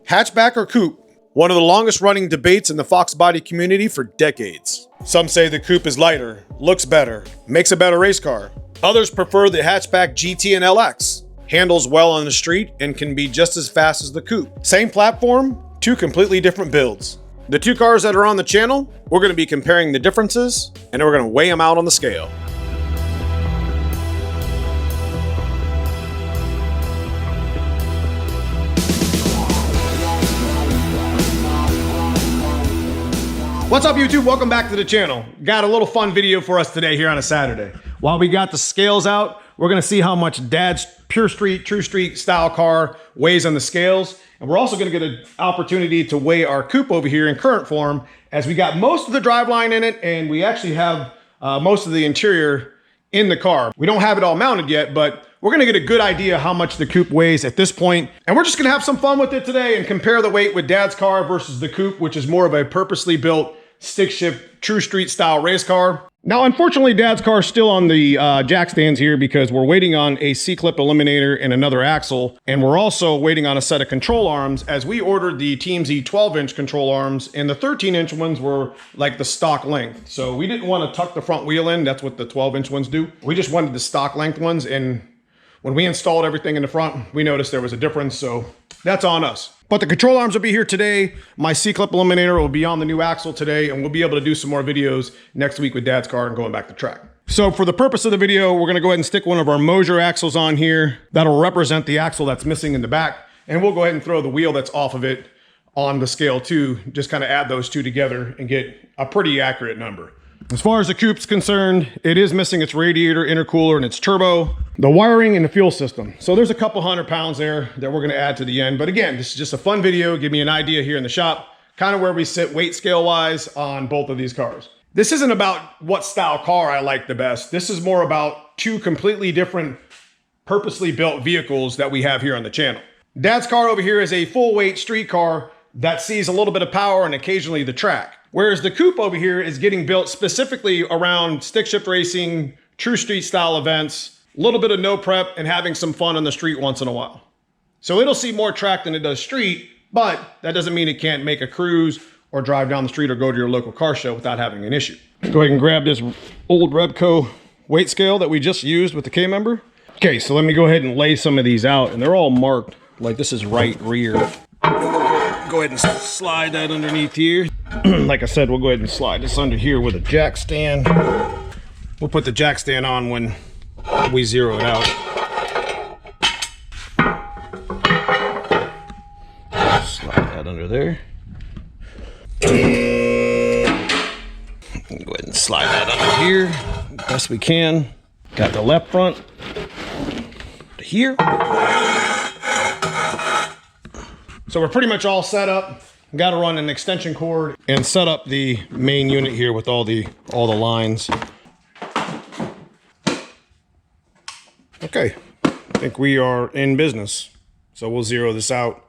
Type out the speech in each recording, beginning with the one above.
Hatchback or coupe? One of the longest running debates in the Foxbody community for decades. Some say the coupe is lighter, looks better, makes a better race car. Others prefer the hatchback GT and LX. Handles well on the street and can be just as fast as the coupe. Same platform, two completely different builds. The two cars that are on the channel, we're going to be comparing the differences and we're going to weigh them out on the scale. What's up, YouTube? Welcome back to the channel. Got a little fun video for us today here on a Saturday. While we got the scales out, we're gonna see how much Dad's pure street, true street style car weighs on the scales. And we're also gonna get an opportunity to weigh our coupe over here in current form, as we got most of the driveline in it and we actually have most of the interior in the car. We don't have it all mounted yet, but we're gonna get a good idea how much the coupe weighs at this point. And we're just gonna have some fun with it today and compare the weight with Dad's car versus the coupe, which is more of a purposely built stick shift true street style race car. Now, unfortunately, Dad's car is still on the jack stands here because we're waiting on a C-clip eliminator and another axle. And we're also waiting on a set of control arms, as we ordered the TMZ 12-inch control arms and the 13-inch ones were like the stock length. So we didn't want to tuck the front wheel in. That's what the 12-inch ones do. We just wanted the stock length ones. And when we installed everything in the front, we noticed there was a difference. So that's on us. But the control arms will be here today. My C-clip eliminator will be on the new axle today, and we'll be able to do some more videos next week with Dad's car and going back to track. So for the purpose of the video, we're gonna go ahead and stick one of our Mosier axles on here. That'll represent the axle that's missing in the back. And we'll go ahead and throw the wheel that's off of it on the scale too. Just kind of add those two together and get a pretty accurate number. As far as the coupe's concerned, it is missing its radiator, intercooler, and its turbo, the wiring, and the fuel system. So there's a couple 100 pounds there that we're gonna add to the end. But again, this is just a fun video, give me an idea here in the shop, kind of where we sit weight scale wise on both of these cars. This isn't about what style car I like the best. This is more about two completely different purposely built vehicles that we have here on the channel. Dad's car over here is a full weight street car that sees a little bit of power and occasionally the track. Whereas the coupe over here is getting built specifically around stick shift racing, true street style events, a little bit of no prep, and having some fun on the street once in a while. So it'll see more track than it does street, but that doesn't mean it can't make a cruise or drive down the street or go to your local car show without having an issue. Go ahead and grab this old Repco weight scale that we just used with the K-member. Okay, so let me go ahead and lay some of these out, and they're all marked like this is right rear. Go ahead and slide that underneath here. Like I said, we'll go ahead and slide this under here with a jack stand. We'll put the jack stand on when we zero it out. Slide that under there. Go ahead and slide that under here best we can. Got the left front to here. So we're pretty much all set up. Got to run an extension cord and set up the main unit here with all the lines. Okay, I think we are in business. So we'll zero this out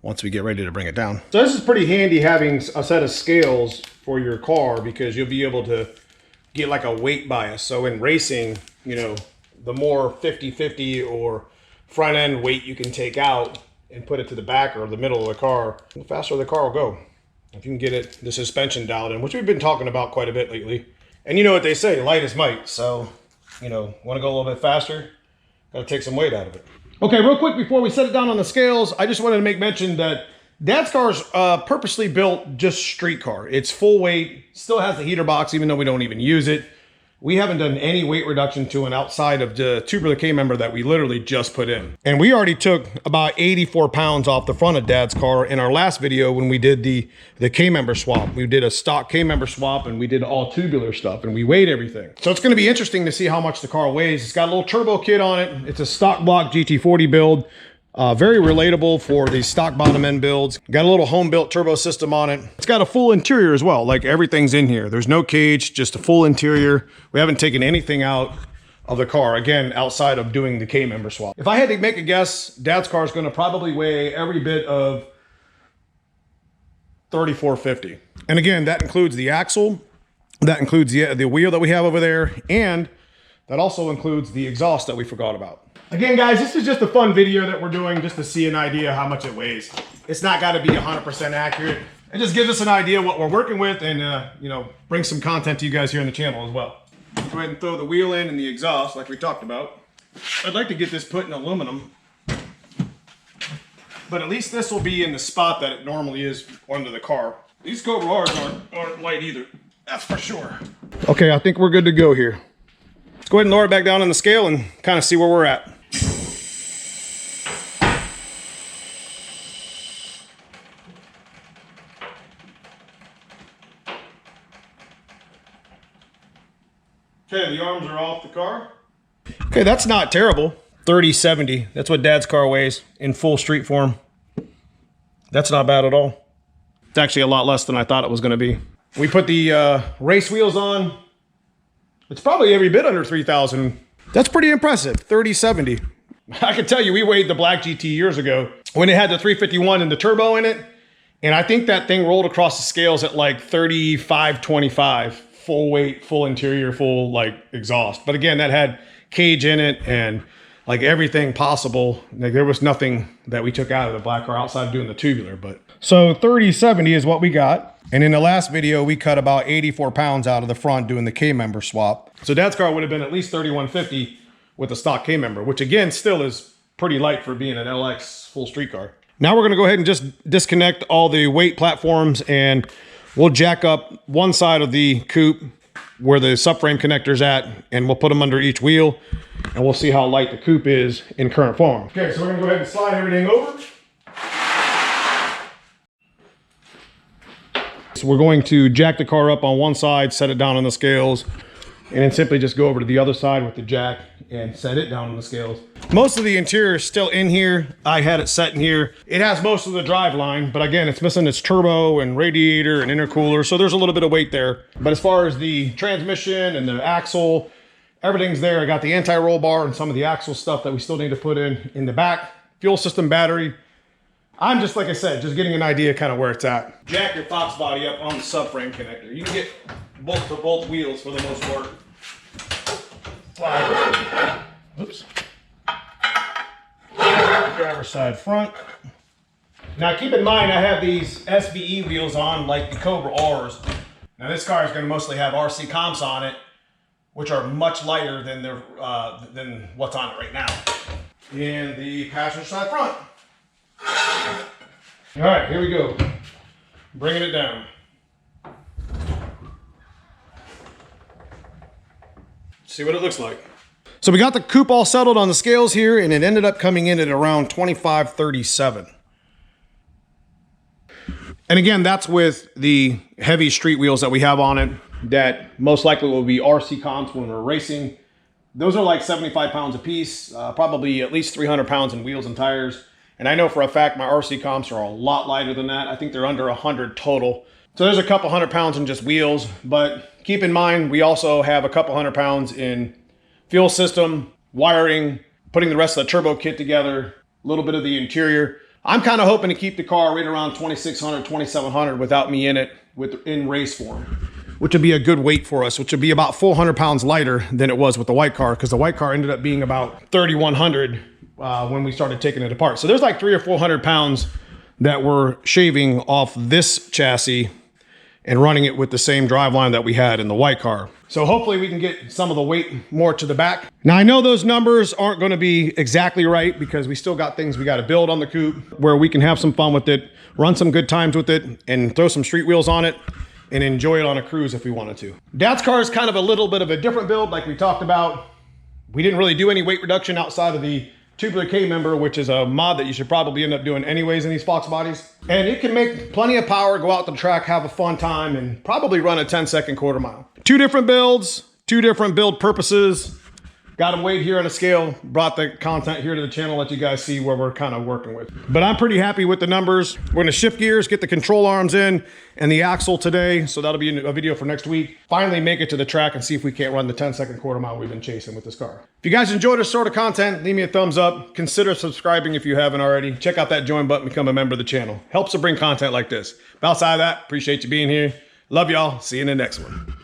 once we get ready to bring it down. So this is pretty handy having a set of scales for your car, because you'll be able to get like a weight bias. So in racing, you know, the more 50-50 or front end weight you can take out and put it to the back or the middle of the car, the faster the car will go. If you can get the suspension dialed in, which we've been talking about quite a bit lately. And you know what they say, light is might. So, you know, want to go a little bit faster, gotta take some weight out of it. Okay, real quick before we set it down on the scales, I just wanted to make mention that Dad's car's purposely built just street car. It's full weight, still has the heater box even though we don't even use it. We haven't done any weight reduction to an outside of the tubular K-member that we literally just put in. And we already took about 84 pounds off the front of Dad's car in our last video when we did the K-member swap. We did a stock K-member swap and we did all tubular stuff and we weighed everything. So it's gonna be interesting to see how much the car weighs. It's got a little turbo kit on it. It's a stock block GT40 build. Very relatable for the stock bottom end builds. Got a little home built turbo system on it. It's got a full interior as well, like everything's in here. There's no cage, just a full interior. We haven't taken anything out of the car, again, outside of doing the K-member swap. If I had to make a guess, Dad's car is gonna probably weigh every bit of 3450. And again, that includes the axle, that includes the wheel that we have over there, and that also includes the exhaust that we forgot about. Again, guys, this is just a fun video that we're doing just to see an idea how much it weighs. It's not got to be 100% accurate. It just gives us an idea what we're working with and, you know, bring some content to you guys here on the channel as well. Go ahead and throw the wheel in and the exhaust like we talked about. I'd like to get this put in aluminum, but at least this will be in the spot that it normally is under the car. These Cobra R's aren't light either, that's for sure. Okay, I think we're good to go here. Let's go ahead and lower it back down on the scale and kind of see where we're at. Okay, the arms are off the car. Okay, that's not terrible. 3070, that's what Dad's car weighs in full street form. That's not bad at all. It's actually a lot less than I thought it was gonna be. We put the race wheels on. It's probably every bit under 3,000. That's pretty impressive, 3070. I can tell you, we weighed the Black GT years ago when it had the 351 and the turbo in it. And I think that thing rolled across the scales at like 3525. Full weight, full interior, full like exhaust. But again, that had cage in it and like everything possible. Like there was nothing that we took out of the black car outside of doing the tubular. But so 3070 is what we got. And in the last video, we cut about 84 pounds out of the front doing the K-member swap. So Dad's car would have been at least 3150 with the stock K-member, which again, still is pretty light for being an LX full street car. Now we're gonna go ahead and just disconnect all the weight platforms and we'll jack up one side of the coupe where the subframe connector's at, and we'll put them under each wheel, and we'll see how light the coupe is in current form. Okay, so we're gonna go ahead and slide everything over. So we're going to jack the car up on one side, set it down on the scales, and then simply just go over to the other side with the jack and set it down on the scales. Most of the interior is still in here. I had it set in here. It has most of the drive line, but again, it's missing its turbo and radiator and intercooler, so there's a little bit of weight there. But as far as the transmission and the axle, everything's there. I got the anti-roll bar and some of the axle stuff that we still need to put in the back. Fuel system battery. I'm just, like I said, just getting an idea kind of where it's at. Jack your Foxbody up on the subframe connector. You can get bolt to both wheels for the most part. Oops. Driver's side front. Now keep in mind I have these SBE wheels on like the Cobra R's. Now this car is going to mostly have RC comps on it, which are much lighter than what's on it right now. And the passenger side front. All right, here we go. Bringing it down. See what it looks like. So we got the coupe all settled on the scales here, and it ended up coming in at around 2537. And again, that's with the heavy street wheels that we have on it that most likely will be RC comps when we're racing. Those are like 75 pounds a piece, probably at least 300 pounds in wheels and tires. And I know for a fact my RC comps are a lot lighter than that. I think they're under 100 total. So there's a couple hundred pounds in just wheels, but keep in mind, we also have a couple hundred pounds in fuel system, wiring, putting the rest of the turbo kit together, a little bit of the interior. I'm kind of hoping to keep the car right around 2,600, 2,700 without me in it in race form, which would be a good weight for us, which would be about 400 pounds lighter than it was with the white car, because the white car ended up being about 3,100 when we started taking it apart. So there's like 300 or 400 pounds that we're shaving off this chassis and running it with the same driveline that we had in the white car. So hopefully we can get some of the weight more to the back. Now I know those numbers aren't gonna be exactly right because we still got things we gotta build on the coupe where we can have some fun with it, run some good times with it, and throw some street wheels on it and enjoy it on a cruise if we wanted to. Dad's car is kind of a little bit of a different build like we talked about. We didn't really do any weight reduction outside of the tubular K-member, which is a mod that you should probably end up doing anyways in these Fox bodies. And it can make plenty of power, go out to the track, have a fun time, and probably run a 10-second quarter mile. Two different builds, two different build purposes. Got them weighed here on a scale, brought the content here to the channel, let you guys see where we're kind of working with. But I'm pretty happy with the numbers. We're gonna shift gears, get the control arms in and the axle today. So that'll be a video for next week. Finally make it to the track and see if we can't run the 10-second quarter mile we've been chasing with this car. If you guys enjoyed this sort of content, leave me a thumbs up. Consider subscribing if you haven't already. Check out that join button, become a member of the channel. Helps to bring content like this. But outside of that, appreciate you being here. Love y'all, see you in the next one.